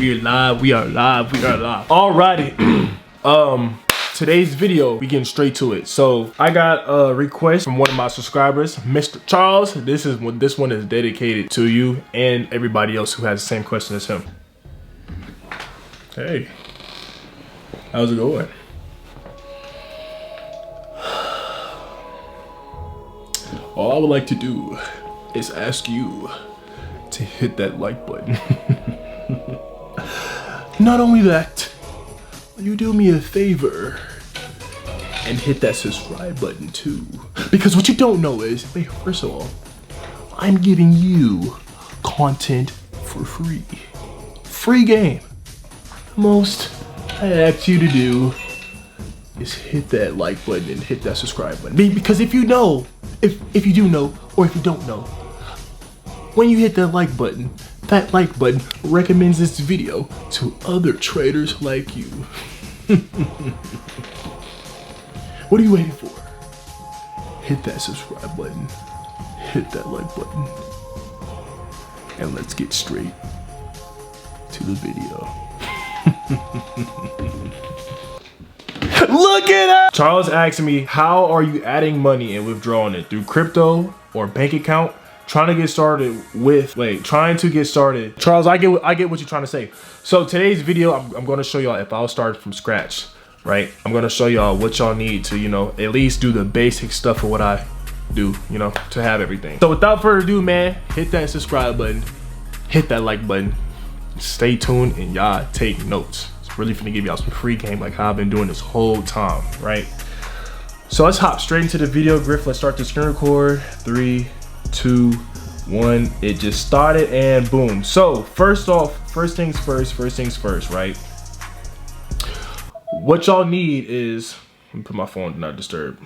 We are live, we are live, we are live. Alrighty. Today's video, we getting straight to it. So I got a request from one of my subscribers, Mr. Charles. This one is dedicated to you and everybody else who has the same question as him. Hey, how's it going? All I would like to do is ask you to hit that like button. Not only that, will you do me a favor and hit that subscribe button too? Because what you don't know is, wait, first of all, I'm giving you content for free. Free game. The most I ask you to do is hit that like button and hit that subscribe button. Because if you know, if you do know, or if you don't know, when you hit that like button recommends this video to other traders like you. What are you waiting for? Hit that subscribe button, hit that like button, and let's get straight to the video. Look at that! Charles asked me, how are you adding money and withdrawing it? Through crypto or bank account? Trying to get started. Charles, I get what you're trying to say. So today's video, I'm going to show y'all if I'll start from scratch, right? I'm going to show y'all what y'all need to, at least do the basic stuff of what I do, to have everything. So without further ado, man, hit that subscribe button, hit that like button, stay tuned, and y'all take notes. It's really finna give y'all some free game like how I've been doing this whole time, right? So let's hop straight into the video. Griff, let's start the screen record. 3, 2, 1. It just started and boom. So first things first, right? What y'all need is, let me put my phone do not disturb.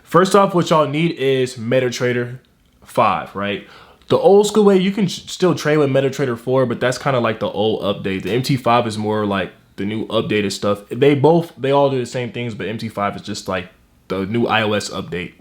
First off, what y'all need is MetaTrader 5, right? The old school way, you can still trade with MetaTrader 4, but that's kind of like the old update. The MT5 is more like the new updated stuff. They all do the same things, but MT5 is just like the new iOS update.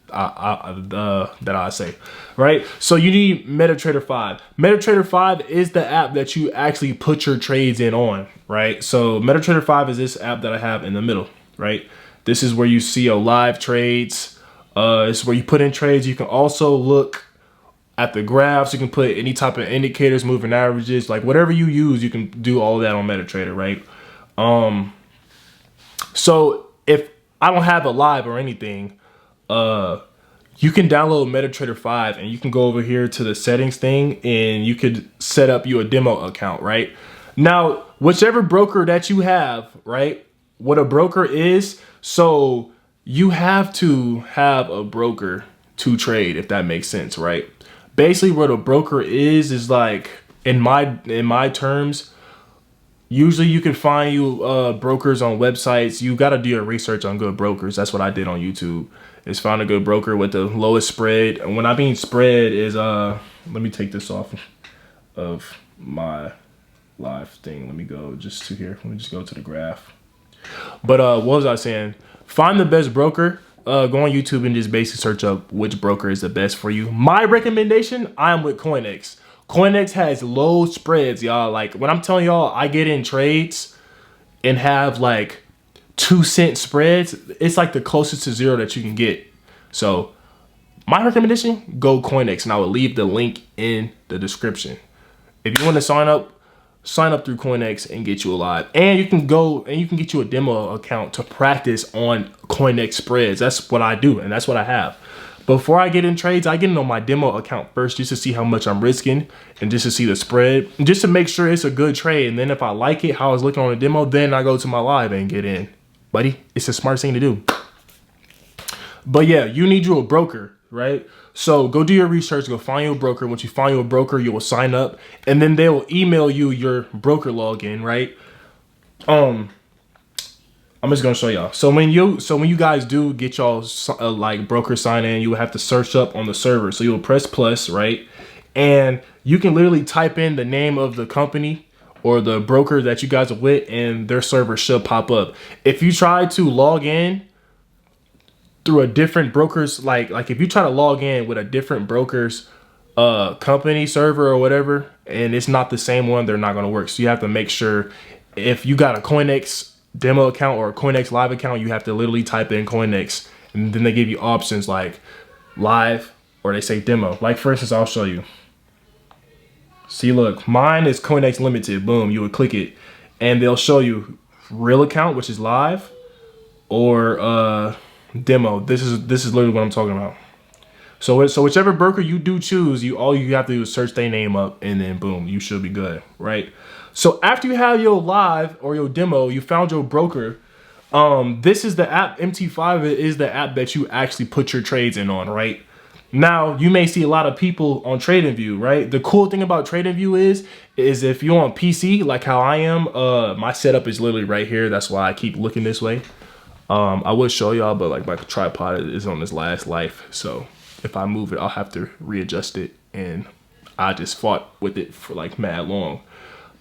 That I say, right? So you need MetaTrader 5. MetaTrader 5 is the app that you actually put your trades in on, right? So MetaTrader 5 is this app that I have in the middle, right? This is where you see your live trades. It's where you put in trades. You can also look at the graphs. You can put any type of indicators, moving averages, like whatever you use, you can do all of that on MetaTrader, right? So if I don't have a live or anything, you can download MetaTrader 5 and you can go over here to the settings thing and you could set up you a demo account, right? Now, whichever broker that you have, right? What a broker is, so you have to have a broker to trade, if that makes sense, right? Basically what a broker is like, in my terms, usually you can find you brokers on websites. You got to do your research on good brokers. That's what I did on YouTube, is find a good broker with the lowest spread. And when I mean spread is, let me take this off of my live thing. Let me go just to here. Let me just go to the graph. But what was I saying? Find the best broker. Go on YouTube and just basically search up which broker is the best for you. My recommendation, I'm with CoinEx. CoinEx has low spreads, y'all. Like when I'm telling y'all, I get in trades and have like 2-cent spreads. It's like the closest to zero that you can get. So my recommendation, go CoinEx, and I will leave the link in the description. If you want to sign up through CoinEx and get you a live. And you can go and you can get you a demo account to practice on CoinEx spreads. That's what I do, and that's what I have. Before I get in trades, I get in on my demo account first just to see how much I'm risking and just to see the spread, just to make sure it's a good trade. And then if I like it, how I was looking on the demo, then I go to my live and get in. Buddy, it's the smartest thing to do. But yeah, you need you a broker, right? So go do your research, go find you a broker. Once you find you a broker, you will sign up and then they will email you your broker login, right? I'm just gonna show y'all. So when you guys do get y'all like broker sign in, you will have to search up on the server. So you'll press plus, right? And you can literally type in the name of the company or the broker that you guys are with, and their server should pop up. If you try to log in through a different broker's, like if you try to log in with a different broker's company server or whatever, and it's not the same one, they're not going to work. So you have to make sure if you got a CoinX demo account or a CoinX live account, you have to literally type in CoinX, and then they give you options like live or they say demo. Like for instance, I'll show you. See, look, mine is CoinX Limited. Boom, you would click it, and they'll show you real account, which is live, or demo. This is literally what I'm talking about. So whichever broker you do choose, all you have to do is search their name up, and then boom, you should be good, right? So after you have your live or your demo, you found your broker. This is the app. MT5 is the app that you actually put your trades in on, right? Now, you may see a lot of people on TradingView, right? The cool thing about TradingView is if you're on PC, like how I am, my setup is literally right here. That's why I keep looking this way. I would show y'all, but like my tripod is on this last life. So if I move it, I'll have to readjust it. And I just fought with it for like mad long.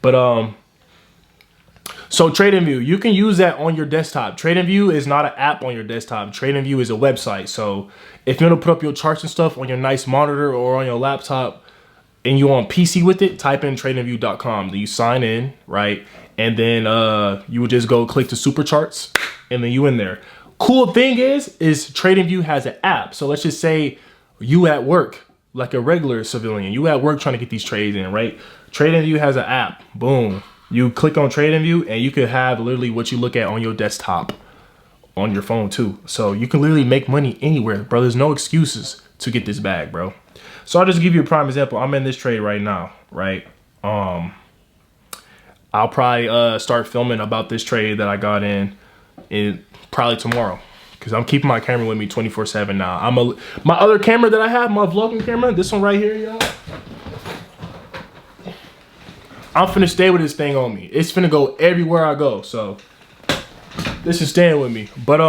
But so TradingView, you can use that on your desktop. TradingView is not an app on your desktop. TradingView is a website. So if you want to put up your charts and stuff on your nice monitor or on your laptop and you on PC with it, type in tradingview.com. Then you sign in, right? And then you would just go click the super charts and then you in there. Cool thing is TradingView has an app. So let's just say you at work, like a regular civilian, you at work trying to get these trades in, right? TradingView has an app. Boom. You click on TradingView and you could have literally what you look at on your desktop on your phone too. So you can literally make money anywhere, bro. There's no excuses to get this bag, bro. So I'll just give you a prime example. I'm in this trade right now, right? I'll probably start filming about this trade that I got in probably tomorrow, because I'm keeping my camera with me 24/7 now. My other camera that I have, my vlogging camera, this one right here, y'all. I'm finna stay with this thing on me. It's finna go everywhere I go. So this is staying with me. But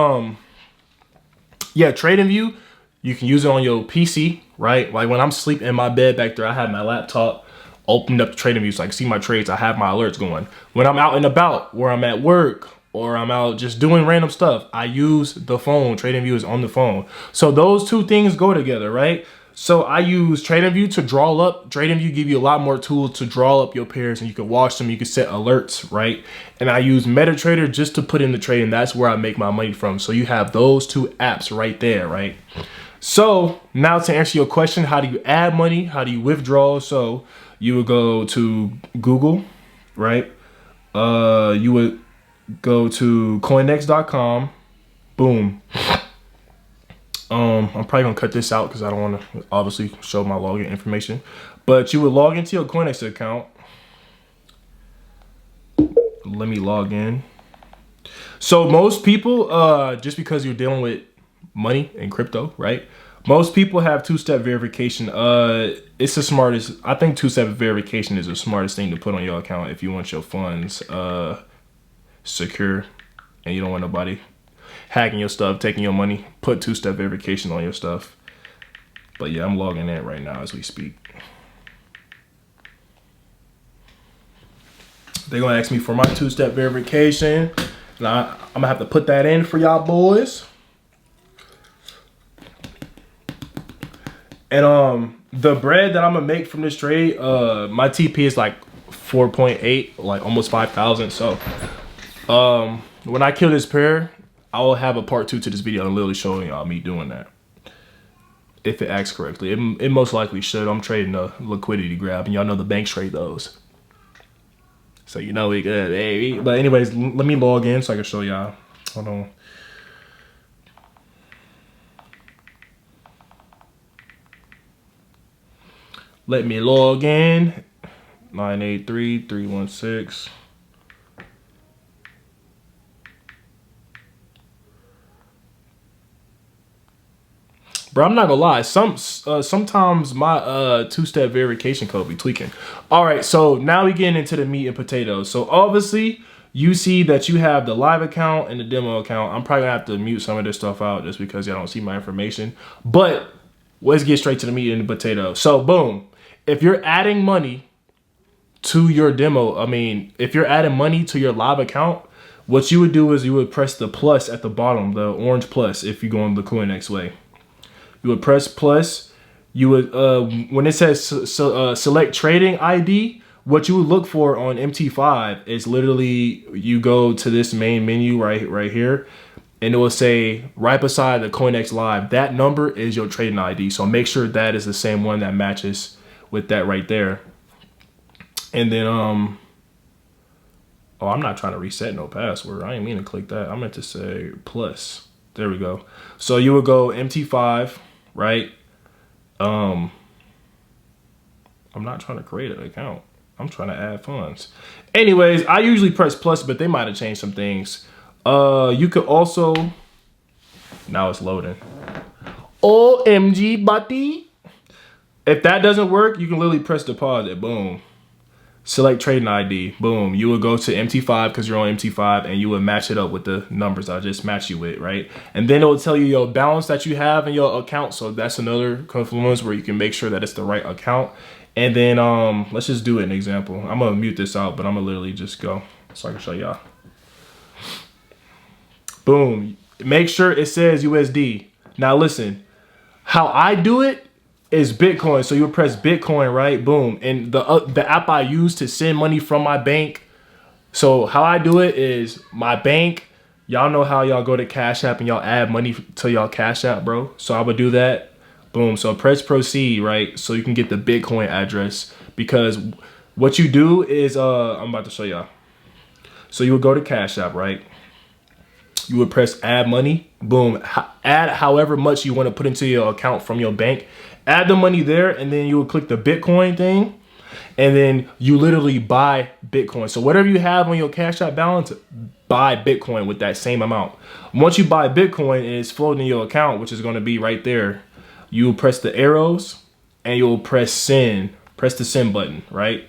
yeah, TradingView, you can use it on your PC, right? Like when I'm sleeping in my bed back there, I have my laptop opened up to TradingView so I can see my trades. I have my alerts going. When I'm out and about, where I'm at work, or I'm out just doing random stuff, I use the phone. TradingView is on the phone. So those two things go together, right? So I use TradingView to draw up. TradingView give you a lot more tools to draw up your pairs, and you can watch them. You can set alerts, right? And I use MetaTrader just to put in the trade, and that's where I make my money from. So you have those two apps right there, right? So now to answer your question, how do you add money? How do you withdraw? So you would go to Google, right? You would go to coinx.com. Boom. I'm probably gonna cut this out because I don't want to obviously show my login information. But you would log into your CoinX account. Let me log in. So most people, just because you're dealing with money and crypto, right? Most people have two-step verification. It's the smartest. I think two-step verification is the smartest thing to put on your account if you want your funds secure and you don't want nobody hacking your stuff, taking your money. Put two-step verification on your stuff. But yeah, I'm logging in right now as we speak. They're gonna ask me for my two-step verification. Now I'm gonna have to put that in for y'all boys. And the bread that I'm gonna make from this trade, my TP is like 4.8, like almost 5,000. So when I kill this pair, I will have a part 2 to this video and literally showing y'all me doing that. If it acts correctly. It most likely should. I'm trading a liquidity grab, and y'all know the banks trade those. So you know we good, baby. But anyways, let me log in so I can show y'all. Hold on. Let me log in. 983-316. Bro, I'm not gonna lie. Sometimes my two-step verification code be tweaking. All right, so now we getting into the meat and potatoes. So obviously, you see that you have the live account and the demo account. I'm probably gonna have to mute some of this stuff out just because y'all don't see my information. But let's get straight to the meat and the potatoes. So boom, if you're adding money to your demo, if you're adding money to your live account, what you would do is you would press the plus at the bottom, the orange plus, if you go on the CoinX way. You would press plus, you would when it says select trading ID, what you would look for on MT5 is literally you go to this main menu right here, and it will say right beside the CoinX Live, that number is your trading ID. So make sure that is the same one that matches with that right there. And then oh, I'm not trying to reset no password. I didn't mean to click that. I meant to say plus. There we go. So you would go MT5, right? I'm not trying to create an account. I'm trying to add funds. Anyways, I usually press plus, but they might have changed some things. You could also, now it's loading. OMG, buddy. If that doesn't work, you can literally press deposit. Boom. Select trading ID. Boom. You will go to MT5 because you're on MT5, and you will match it up with the numbers I just matched you with, right? And then it will tell you your balance that you have in your account. So that's another confluence where you can make sure that it's the right account. And then let's just do an example. I'm gonna mute this out, but I'm gonna literally just go so I can show y'all. Boom. Make sure it says USD. Now listen, how I do it is Bitcoin. So you'll press Bitcoin, right? Boom. And the app I use to send money from my bank. So how I do it is my bank. Y'all know how y'all go to Cash App and y'all add money to y'all Cash App, bro. So I would do that. Boom. So press proceed, right? So you can get the Bitcoin address, because what you do is, I'm about to show y'all. So you would go to Cash App, right? You would press add money. Boom. Add however much you want to put into your account from your bank. Add the money there, and then you would click the Bitcoin thing, and then you literally buy Bitcoin. So whatever you have on your Cash App balance, buy Bitcoin with that same amount. Once you buy Bitcoin and it's floating in your account, which is going to be right there, you will press the arrows and you'll press send. Press the send button, right?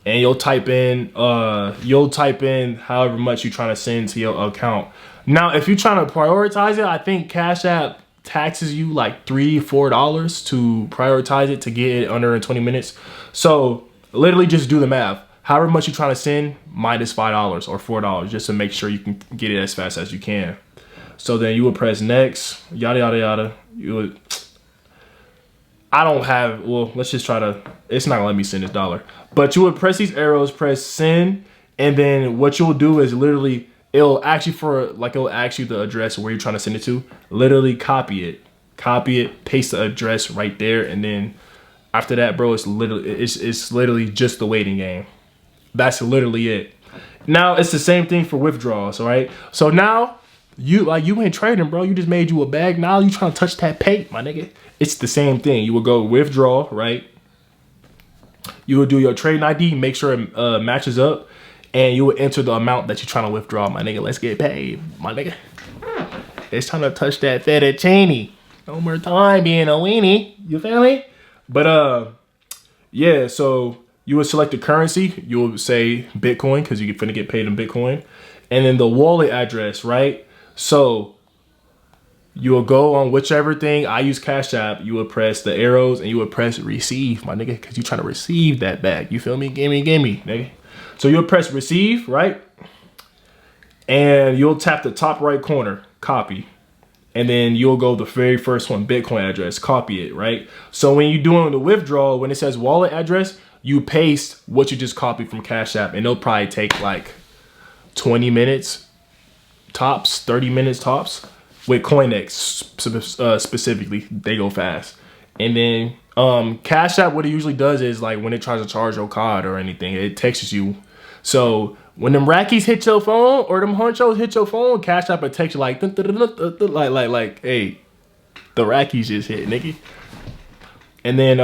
And you'll type in however much you're trying to send to your account. Now, if you're trying to prioritize it, I think Cash App taxes you like $3-4 to prioritize it to get it under in 20 minutes. So literally just do the math. However much you're trying to send, minus $5 or $4, just to make sure you can get it as fast as you can. So then you would press next, yada, yada, yada. You would, I don't have, well, let's just try to, it's not gonna let me send this dollar. But you would press these arrows, press send, and then what you'll do is literally, it'll ask you the address where you're trying to send it to. Literally copy it, paste the address right there, and then after that, bro, it's literally just the waiting game. That's literally it. Now it's the same thing for withdrawals, all right? So now you ain't trading, bro. You just made you a bag. Now you trying to touch that pay, my nigga. It's the same thing. You will go withdraw, right? You will do your trading ID, make sure it matches up, and you will enter the amount that you're trying to withdraw, my nigga. Let's get paid, my nigga. It's time to touch that fettuccine. No more time being a weenie. You feel me? But yeah, so you would select the currency. You will say Bitcoin because you're finna get paid in Bitcoin. And then the wallet address, right? So you will go on whichever thing. I use Cash App. You would press the arrows and you would press receive, my nigga, because you're trying to receive that bag. You feel me? Gimme, nigga. So you'll press receive, right? And you'll tap the top right corner, copy. And then you'll go the very first one, Bitcoin address, copy it, right? So when you're doing the withdrawal, when it says wallet address, you paste what you just copied from Cash App, and it'll probably take like 20 minutes tops, 30 minutes tops. With CoinX specifically, they go fast. And then Cash App, what it usually does is like when it tries to charge your card or anything, it texts you. So when them rackies hit your phone or them honchos hit your phone, Cash App will text you like, hey, the rackies just hit, nigga. And then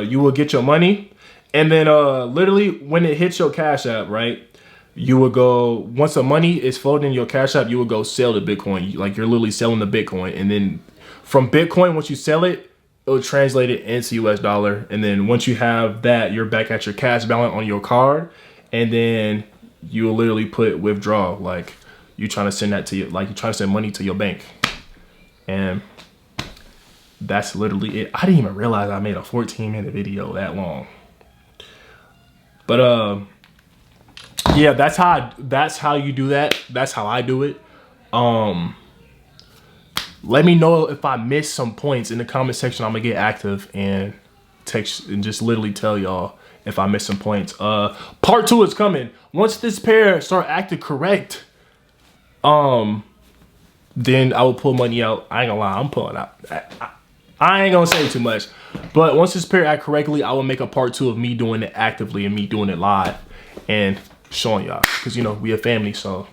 you will get your money. And then literally when it hits your Cash App, right? You will go, once the money is floating in your Cash App, you will go sell the Bitcoin. Like you're literally selling the Bitcoin. And then from Bitcoin, once you sell it, it'll translate it into US dollar. And then once you have that, you're back at your cash balance on your card. And then you will literally put withdraw. Like you're trying to send that to you, like you're trying to send money to your bank. And that's literally it. I didn't even realize I made a 14-minute video that long. But yeah, that's how you do that. That's how I do it. Let me know if I missed some points in the comment section. I'm gonna get active and text and just literally tell y'all if I miss some points. Part 2 is coming. Once this pair start acting correct, then I will pull money out. I ain't gonna lie, I'm pulling out. I ain't gonna say too much, but once this pair act correctly, I will make a part 2 of me doing it actively and me doing it live and showing y'all, because you know we a family. So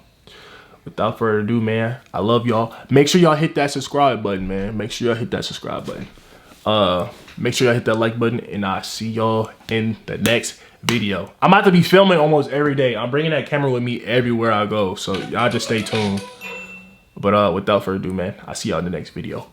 without further ado, man, I love y'all. Make sure y'all hit that subscribe button, man. Make sure y'all hit that subscribe button. Make sure y'all hit that like button, and I'll see y'all in the next video. I'm about to be filming almost every day. I'm bringing that camera with me everywhere I go, so y'all just stay tuned. But without further ado, man, I'll see y'all in the next video.